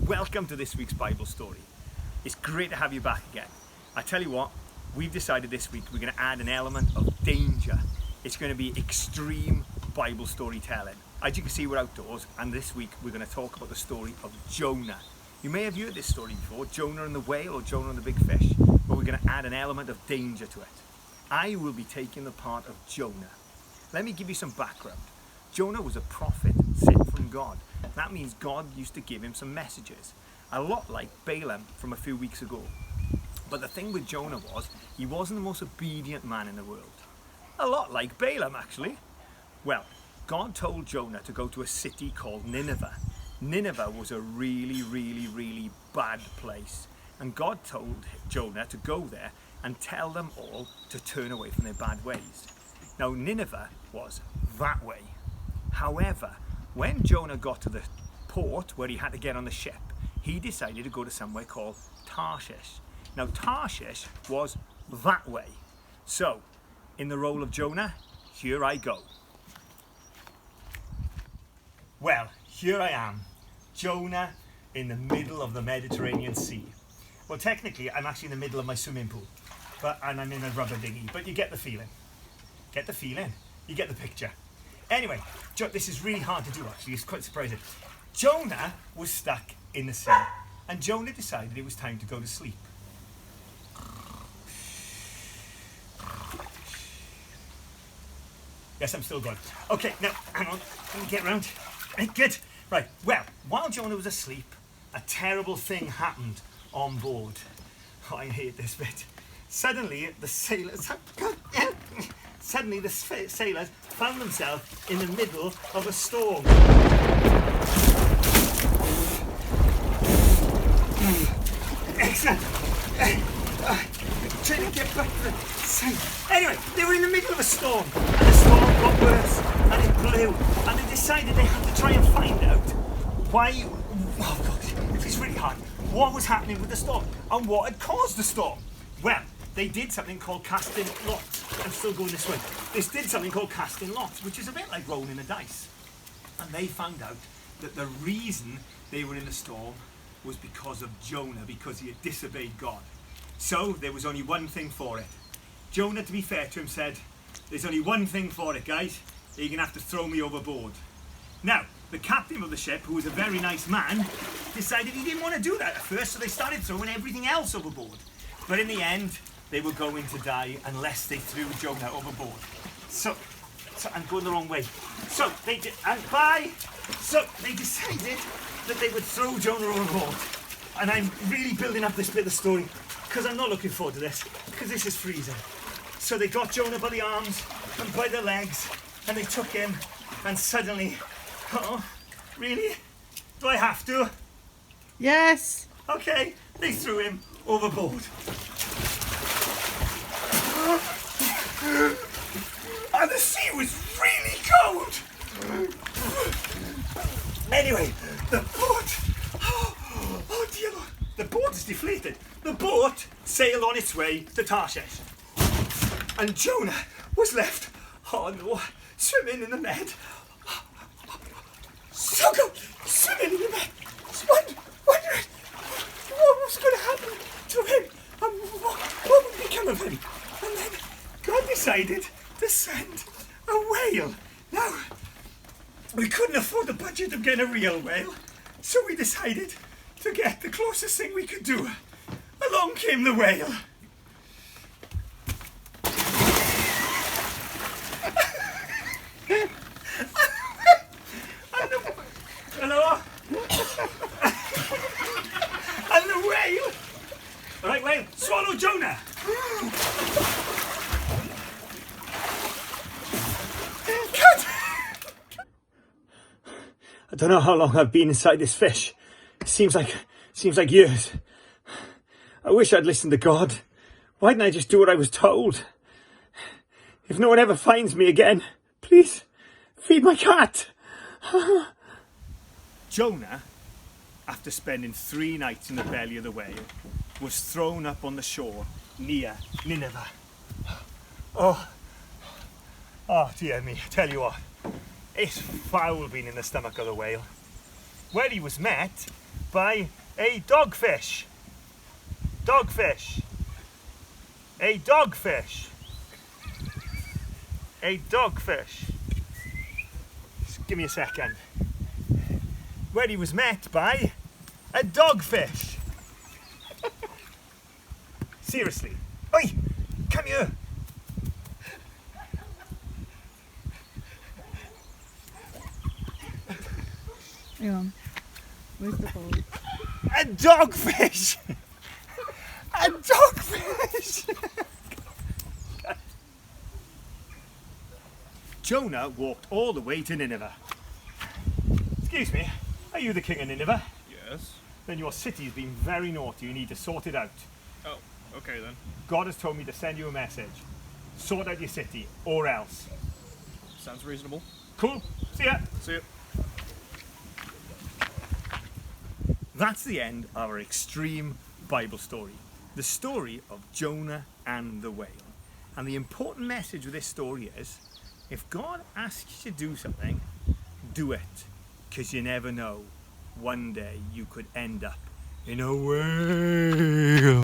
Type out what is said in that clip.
welcome to this week's Bible story. It's great to have you back again. I tell you what, we've decided this week we're going to add an element of danger. It's going to be extreme Bible storytelling. As you can see, we're outdoors, and this week we're going to talk about the story of Jonah. You may have heard this story before, Jonah and the whale or Jonah and the big fish, but we're going to add an element of danger to it. I will be taking the part of Jonah. Let me give you some background. Jonah was a prophet sent from God. That means God used to give him some messages, a lot like Balaam from a few weeks ago. But the thing with Jonah was, he wasn't the most obedient man in the world. A lot like Balaam, actually. Well, God told Jonah to go to a city called Nineveh. Nineveh was a really bad place. And God told Jonah to go there and tell them all to turn away from their bad ways. Now, Nineveh was that way. However, when Jonah got to the port where he had to get on the ship, he decided to go to somewhere called Tarshish. Now, Tarshish was that way. So, in the role of Jonah, here I go. Well, here I am, Jonah in the middle of the Mediterranean Sea. Well, technically, I'm actually in the middle of my swimming pool, and I'm in a rubber dinghy, but you get the feeling. Get the feeling? You get the picture. Anyway, this is really hard to do actually, it's quite surprising. Jonah was stuck in the sea, and Jonah decided it was time to go to sleep. Yes, I'm still going. Okay, now, hang on, let me get round. Good. Right, well, while Jonah was asleep, a terrible thing happened on board. Oh, I hate this bit. Suddenly, the sailors found themselves in the middle of a storm. Excellent. Trying to get back to the sail. Anyway, they were in the middle of a storm, and the storm got worse, and it blew, and they decided they had to try and find out why. Oh God, it's really hard. What was happening with the storm, and what had caused the storm? Well, they did something called casting lots. I'm still going this way. They did something called casting lots, which is a bit like rolling a dice. And they found out that the reason they were in the storm was because of Jonah, because he had disobeyed God. So there was only one thing for it. Jonah, to be fair to him, said, "There's only one thing for it, guys. You're going to have to throw me overboard." Now, the captain of the ship, who was a very nice man, decided he didn't want to do that at first, so they started throwing everything else overboard. But in the end, they were going to die unless they threw Jonah overboard. So I'm going the wrong way. So they decided that they would throw Jonah overboard. And I'm really building up this bit of the story because I'm not looking forward to this, because this is freezing. So they got Jonah by the arms and by the legs, and they took him, and suddenly, oh, really? Do I have to? Yes. Okay, they threw him overboard. And the sea was really cold. Anyway, the boat, oh dear Lord, the boat is deflated. The boat sailed on its way to Tarshish. And Jonah was left, oh no, swimming in the Med. So good, swimming in the Med. Wondering what was going to happen to him and what would become of him. And then God decided to send a whale. Now, we couldn't afford the budget of getting a real whale, so we decided to get the closest thing we could do. Along came the whale. Hello? And the whale. All right, whale, swallow Jonah. I don't know how long I've been inside this fish. It seems like years. I wish I'd listened to God. Why didn't I just do what I was told? If no one ever finds me again, please feed my cat. Jonah, after spending 3 nights in the belly of the whale, was thrown up on the shore near Nineveh. Oh dear me, I tell you what, it's foul being in the stomach of the whale. Where he was met by a dogfish. Dogfish. A dogfish. A dogfish. Just give me a second. Where he was met by a dogfish. Seriously. Oi! Come here! Hang on. Where's the ball? A dogfish! A dogfish! Jonah walked all the way to Nineveh. Excuse me, are you the king of Nineveh? Yes. Then your city's been very naughty, you need to sort it out. Oh, okay then. God has told me to send you a message. Sort out your city, or else. Sounds reasonable. Cool, see ya! See ya. That's the end of our extreme Bible story. The story of Jonah and the whale. And the important message of this story is, if God asks you to do something, do it. Because you never know. One day you could end up in a whale.